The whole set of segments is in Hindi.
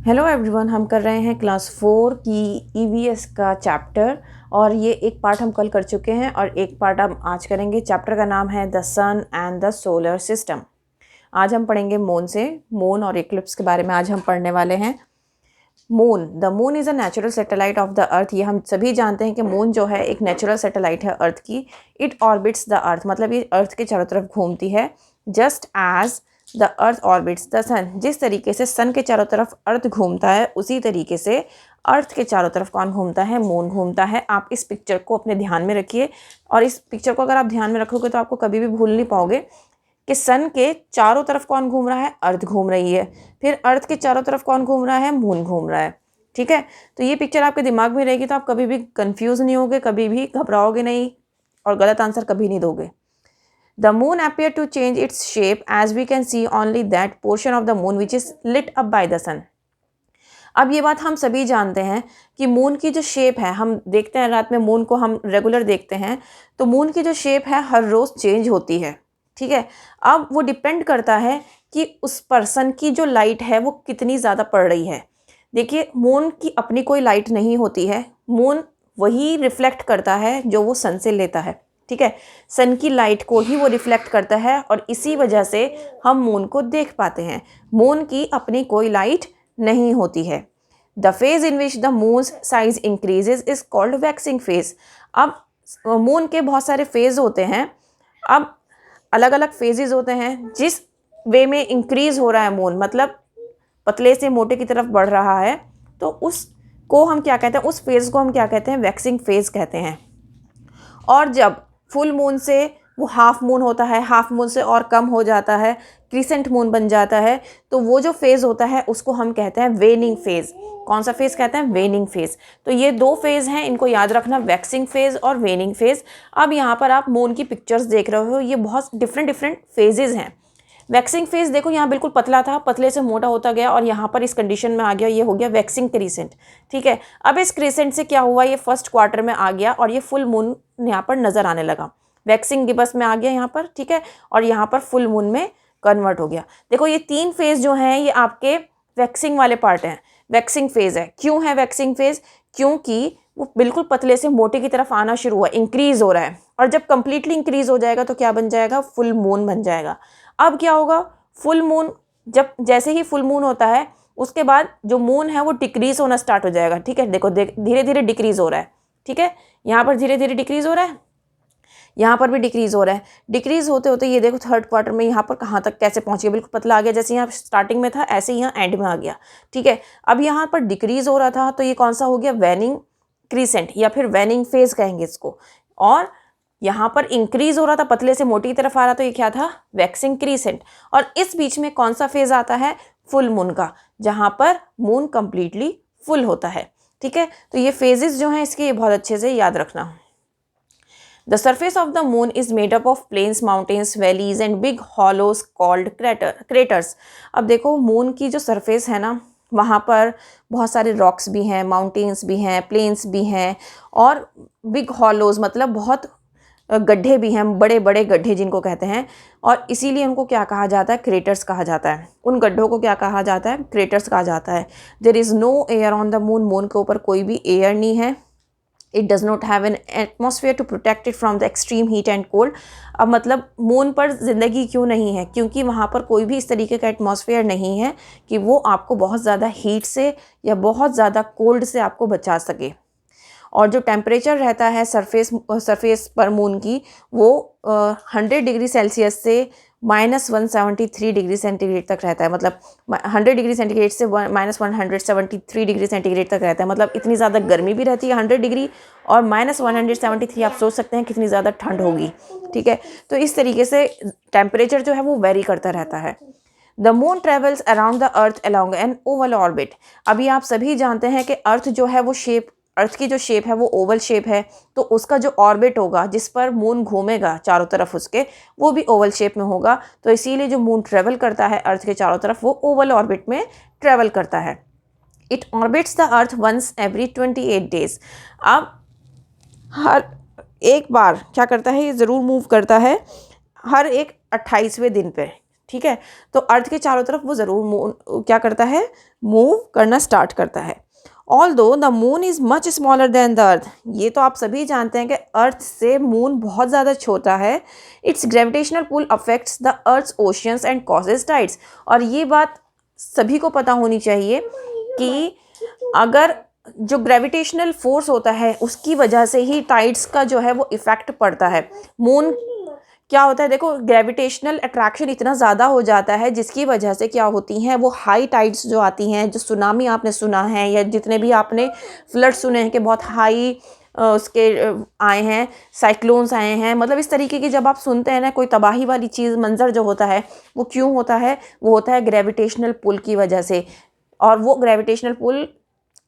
हेलो एवरीवन, हम कर रहे हैं क्लास 4 की ईवीएस का चैप्टर। और ये एक पार्ट हम कल कर चुके हैं और एक पार्ट हम आज करेंगे। चैप्टर का नाम है the sun and the solar system. आज हम पढ़ेंगे मून और इक्लिप्स के बारे में आज हम पढ़ने वाले हैं। The moon is a natural satellite of the earth. ये हम सभी जानते हैं कि मून जो है एक नेचुरल सैटेलाइट है अर्थ की। इट ऑर्बिट्स द अर्थ, मतलब ये अर्थ के चारों तरफ घूमती है। Just as the earth orbits the sun, जिस तरीके से सन के चारों तरफ अर्थ घूमता है उसी तरीके से अर्थ के चारों तरफ कौन घूमता है? मून घूमता है। आप इस पिक्चर को अपने ध्यान में रखिए और इस पिक्चर को अगर आप ध्यान में रखोगे तो आपको कभी भी भूल नहीं पाओगे कि सन के चारों तरफ कौन घूम रहा है? अर्थ घूम रही है। फिर अर्थ के चारों तरफ कौन घूम रहा है? मून घूम रहा है। ठीक है, तो ये पिक्चर आपके दिमाग में रहेगी तो आप कभी भी कंफ्यूज नहीं होगे, कभी भी घबराओगे नहीं और गलत आंसर कभी नहीं दोगे। The moon appeared to change its shape as we can see only that portion of the moon which is lit up by the sun. अब ये बात हम सभी जानते हैं कि मून की जो शेप है, हम देखते हैं रात में मून को हम रेगुलर देखते हैं, तो मून की जो शेप है हर रोज़ चेंज होती है। ठीक है, अब वो डिपेंड करता है कि उस पर्सन की जो लाइट है वो कितनी ज़्यादा पड़ रही है। देखिए, मून की अपनी कोई लाइट नहीं होती है, मून वही रिफ्लेक्ट करता है जो वो सन से लेता है। ठीक है, सन की लाइट को ही वो रिफ्लेक्ट करता है और इसी वजह से हम मून को देख पाते हैं। मून की अपनी कोई लाइट नहीं होती है। The phase in which the moon size increases is called waxing phase. अब मून के बहुत सारे फेज होते हैं, अब अलग अलग फेजेस होते हैं। जिस वे में इंक्रीज हो रहा है मून, मतलब पतले से मोटे की तरफ बढ़ रहा है, तो उसको हम क्या कहते हैं? उस फेज को हम क्या कहते हैं? वैक्सिंग फेज कहते हैं। और जब फुल मून से वो हाफ मून होता है, हाफ मून से और कम हो जाता है, क्रिसेंट मून बन जाता है, तो वो जो फेज़ होता है उसको हम कहते हैं वेनिंग फेज़। कौन सा फेज़ कहते हैं? वेनिंग फेज़। तो ये दो फेज़ हैं, इनको याद रखना, वैक्सिंग फेज़ और वेनिंग फेज़। अब यहाँ पर आप मून की पिक्चर्स देख रहे हो, ये बहुत डिफरेंट फेजेज़ हैं। वैक्सिंग फेज देखो, यहाँ बिल्कुल पतला था, पतले से मोटा होता गया और यहाँ पर इस कंडीशन में आ गया, ये हो गया वैक्सिंग क्रीसेंट। ठीक है, अब इस क्रीसेंट से क्या हुआ? ये फर्स्ट क्वार्टर में आ गया और ये फुल मून यहाँ पर नजर आने लगा। वैक्सिंग गिबस में आ गया यहाँ पर, ठीक है, और यहाँ पर फुल मून में कन्वर्ट हो गया। देखो, ये तीन फेज जो हैं ये आपके वैक्सिंग वाले पार्ट हैं। वैक्सिंग फेज है। क्यों है वैक्सिंग फेज? क्योंकि वो बिल्कुल पतले से मोटे की तरफ आना शुरू हुआ, इंक्रीज हो रहा है, और जब कंप्लीटली इंक्रीज हो जाएगा तो क्या बन जाएगा? फुल मून बन जाएगा। अब क्या होगा? फुल मून, जब जैसे ही फुल मून होता है उसके बाद जो मून है वो डिक्रीज होना स्टार्ट हो जाएगा। ठीक है, देखो धीरे धीरे डिक्रीज हो रहा है। ठीक है, यहाँ पर धीरे धीरे डिक्रीज हो रहा है, यहाँ पर भी डिक्रीज हो रहा है। डिक्रीज होते होते ये देखो थर्ड क्वार्टर में यहाँ पर कहाँ तक कैसे पहुँच गया? बिल्कुल पतला आ गया, जैसे यहाँ स्टार्टिंग में था ऐसे ही यहाँ एंड में आ गया। ठीक है, अब यहाँ पर डिक्रीज हो रहा था तो ये कौन सा हो गया? वेनिंग क्रीसेंट या फिर वेनिंग फेज कहेंगे इसको। और यहाँ पर इंक्रीज हो रहा था, पतले से मोटी की तरफ आ रहा, तो ये क्या था? Waxing crescent. और इस बीच में कौन सा फेज आता है? फुल मून का, जहाँ पर मून कंप्लीटली फुल होता है। ठीक है, तो ये फेजेस जो हैं इसके, ये बहुत अच्छे से याद रखना। The surface of the moon is made up of plains, mountains, valleys and big hollows called craters. अब देखो, मून की जो सरफेस है ना, वहाँ पर बहुत सारे रॉक्स भी हैं, माउंटेन्स भी हैं, प्लेन्स भी हैं, और बिग हॉलोज मतलब बहुत गड्ढे भी हैं, बड़े बड़े गड्ढे जिनको कहते हैं, और इसीलिए उनको क्या कहा जाता है? क्रेटर्स कहा जाता है। उन गड्ढों को क्या कहा जाता है? क्रेटर्स कहा जाता है। There is no air on the moon. Moon के ऊपर कोई भी एयर नहीं है। It does not have an atmosphere to protect it from the extreme heat and cold. अब मतलब मून पर ज़िंदगी क्यों नहीं है? क्योंकि वहाँ पर कोई भी इस तरीके का एटमॉस्फेयर नहीं है कि वो आपको बहुत ज़्यादा हीट से या बहुत ज़्यादा कोल्ड से आपको बचा सके। और जो टेम्परेचर रहता है सरफेस पर मून की, वो 100 डिग्री सेल्सियस से -173 डिग्री सेंटीग्रेड तक रहता है। मतलब 100 डिग्री सेंटीग्रेड से -173 डिग्री सेंटीग्रेड तक रहता है। मतलब इतनी ज़्यादा गर्मी भी रहती है 100 डिग्री, और -173 आप सोच सकते हैं कितनी ज़्यादा ठंड होगी। ठीक है, तो इस तरीके से टेम्परेचर जो है वो वेरी करता रहता है। The moon travels around the earth along an oval orbit. अभी आप सभी जानते हैं कि अर्थ जो है वो अर्थ की जो शेप है वो ओवल शेप है, तो उसका जो ऑर्बिट होगा जिस पर मून घूमेगा चारों तरफ उसके, वो भी ओवल शेप में होगा। तो इसीलिए जो मून ट्रेवल करता है अर्थ के चारों तरफ, वो ओवल ऑर्बिट में ट्रेवल करता है। It orbits the earth once every 28 days. अब हर एक बार क्या करता है? ये ज़रूर मूव करता है हर एक 28वें दिन पे। ठीक है। तो अर्थ के चारों तरफ वो ज़रूर क्या करता है, मूव करना स्टार्ट करता है। Although the moon is much smaller than the earth, ये तो आप सभी जानते हैं कि अर्थ से मून बहुत ज़्यादा छोटा है। Its gravitational pull affects the earth's oceans and causes tides, और ये बात सभी को पता होनी चाहिए कि अगर जो ग्रेविटेशनल फोर्स होता है उसकी वजह से ही टाइड्स का जो है वो इफ़ेक्ट पड़ता है। मून क्या होता है, देखो ग्रेविटेशनल अट्रैक्शन इतना ज़्यादा हो जाता है जिसकी वजह से क्या होती हैं, वो हाई टाइड्स जो आती हैं, जो सुनामी आपने सुना है या जितने भी आपने फ्लड सुने हैं कि बहुत हाई उसके आए हैं, साइक्लोन्स आए हैं, मतलब इस तरीके की जब आप सुनते हैं ना कोई तबाही वाली चीज़, मंजर जो होता है वो क्यों होता है, वो होता है ग्रेविटेशनल पुल की वजह से। और वो ग्रेविटेशनल पुल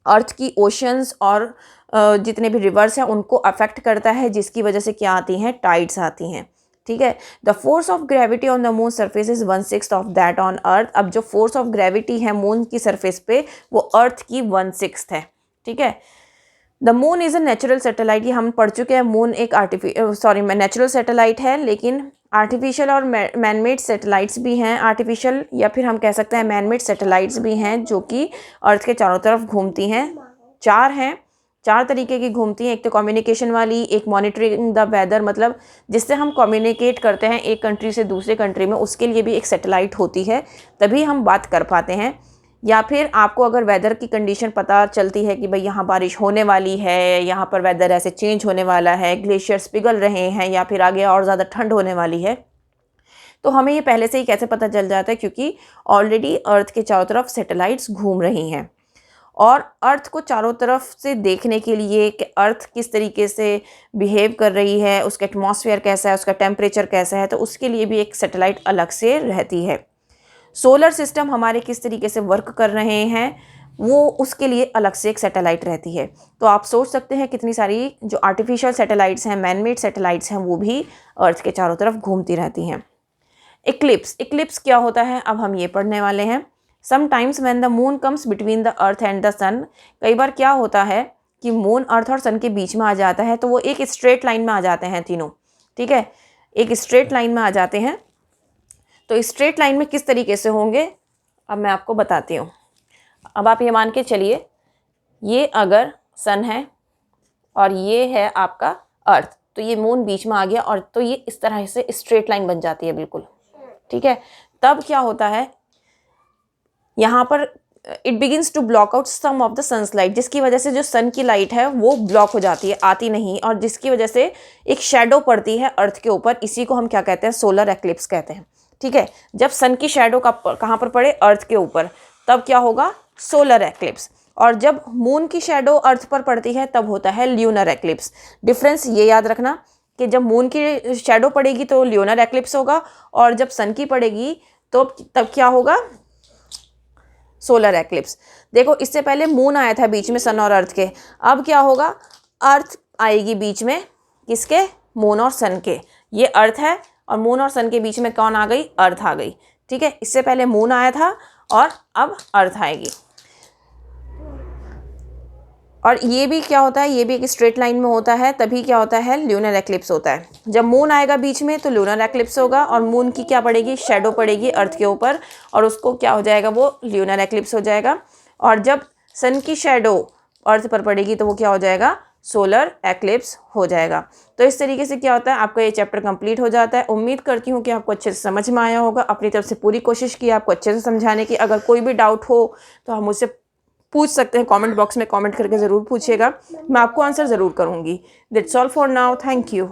अर्थ की ओशंस और जितने भी रिवर्स हैं उनको अफेक्ट करता है, जिसकी वजह से क्या आती हैं, टाइड्स आती हैं। ठीक है। The force of gravity on the moon surface is 1/6 of that on earth. अब जो फोर्स ऑफ ग्रेविटी है मून की सरफेस पे वो अर्थ की 1/6 है। ठीक है। The moon is a natural satellite, ये हम पढ़ चुके हैं, मून एक नेचुरल सैटेलाइट है, लेकिन आर्टिफिशियल और मैनमेड सैटेलाइट्स भी हैं, आर्टिफिशियल या फिर हम कह सकते हैं मैनमेड सैटेलाइट्स भी हैं जो कि अर्थ के चारों तरफ घूमती हैं। 4 हैं, 4 तरीके की घूमती हैं। एक तो कम्युनिकेशन वाली, एक मॉनिटरिंग द वेदर, मतलब जिससे हम कम्युनिकेट करते हैं एक कंट्री से दूसरे कंट्री में, उसके लिए भी एक सैटेलाइट होती है, तभी हम बात कर पाते हैं। या फिर आपको अगर वेदर की कंडीशन पता चलती है कि भाई यहाँ बारिश होने वाली है, यहाँ पर वेदर ऐसे चेंज होने वाला है, ग्लेशियर्स पिघल रहे हैं या फिर आगे और ज़्यादा ठंड होने वाली है, तो हमें ये पहले से ही कैसे पता चल जाता है, क्योंकि ऑलरेडी अर्थ के चारों तरफ सैटेलाइट्स घूम रही हैं। और अर्थ को चारों तरफ से देखने के लिए कि अर्थ किस तरीके से बिहेव कर रही है, उसका एटमॉस्फेयर कैसा है, उसका टेम्परेचर कैसा है, तो उसके लिए भी एक सैटेलाइट अलग से रहती है। सोलर सिस्टम हमारे किस तरीके से वर्क कर रहे हैं वो उसके लिए अलग से एक सैटेलाइट रहती है। तो आप सोच सकते हैं कितनी सारी जो आर्टिफिशियल सैटेलाइट्स हैं, मैनमेड सैटेलाइट्स हैं, वो भी अर्थ के चारों तरफ घूमती रहती हैं। इक्लिप्स, इक्लिप्स क्या होता है अब हम ये पढ़ने वाले हैं। Sometimes when the moon comes between the earth and the sun, कई बार क्या होता है कि मून अर्थ और सन के बीच में आ जाता है, तो वो एक स्ट्रेट लाइन में आ जाते हैं तीनों। ठीक है, एक स्ट्रेट लाइन में आ जाते हैं। तो स्ट्रेट लाइन में किस तरीके से होंगे अब मैं आपको बताती हूँ। अब आप ये मान के चलिए, ये अगर सन है और ये है आपका अर्थ, तो ये मून बीच में आ गया और तो ये इस तरह से स्ट्रेट लाइन बन जाती है बिल्कुल। ठीक है, तब क्या होता है यहाँ पर it begins to block out some of the sun's light, जिसकी वजह से जो सन की लाइट है वो ब्लॉक हो जाती है, आती नहीं, और जिसकी वजह से एक शेडो पड़ती है अर्थ के ऊपर। इसी को हम क्या कहते हैं, सोलर एक्लिप्स कहते हैं। ठीक है, जब सन की शेडो कहाँ पर पड़े, अर्थ के ऊपर, तब क्या होगा, सोलर एक्लिप्स। और जब मून की शेडो अर्थ पर पड़ती है तब होता है ल्यूनर एक्लिप्स। डिफरेंस ये याद रखना कि जब मून की शेडो पड़ेगी तो ल्यूनर एक्लिप्स होगा, और जब सन की पड़ेगी तो तब क्या होगा, सोलर एक्लिप्स। देखो इससे पहले मून आया था बीच में सन और अर्थ के, अब क्या होगा, अर्थ आएगी बीच में, किसके, मून और सन के। ये अर्थ है और मून और सन के बीच में कौन आ गई, अर्थ आ गई। ठीक है, इससे पहले मून आया था और अब अर्थ आएगी। और ये भी क्या होता है, ये भी एक स्ट्रेट लाइन में होता है, तभी क्या होता है, ल्यूनर एक्लिप्स होता है। जब मून आएगा बीच में तो ल्यूनर एक्लिप्स होगा और मून की क्या पड़ेगी, शेडो पड़ेगी अर्थ के ऊपर, और उसको क्या हो जाएगा, वो ल्यूनर एक्लिप्स हो जाएगा। और जब सन की शेडो अर्थ पर पड़ेगी तो वो क्या हो जाएगा, सोलर एक्लिप्स हो जाएगा। तो इस तरीके से क्या होता है, आपका ये चैप्टर कंप्लीट हो जाता है। उम्मीद करती हूँ कि आपको अच्छे से समझ में आया होगा। अपनी तरफ से पूरी कोशिश की आपको अच्छे से समझाने की। अगर कोई भी डाउट हो तो हम मुझसे पूछ सकते हैं, कमेंट बॉक्स में कमेंट करके ज़रूर पूछिएगा, मैं आपको आंसर ज़रूर करूँगी। That's all for now, thank you.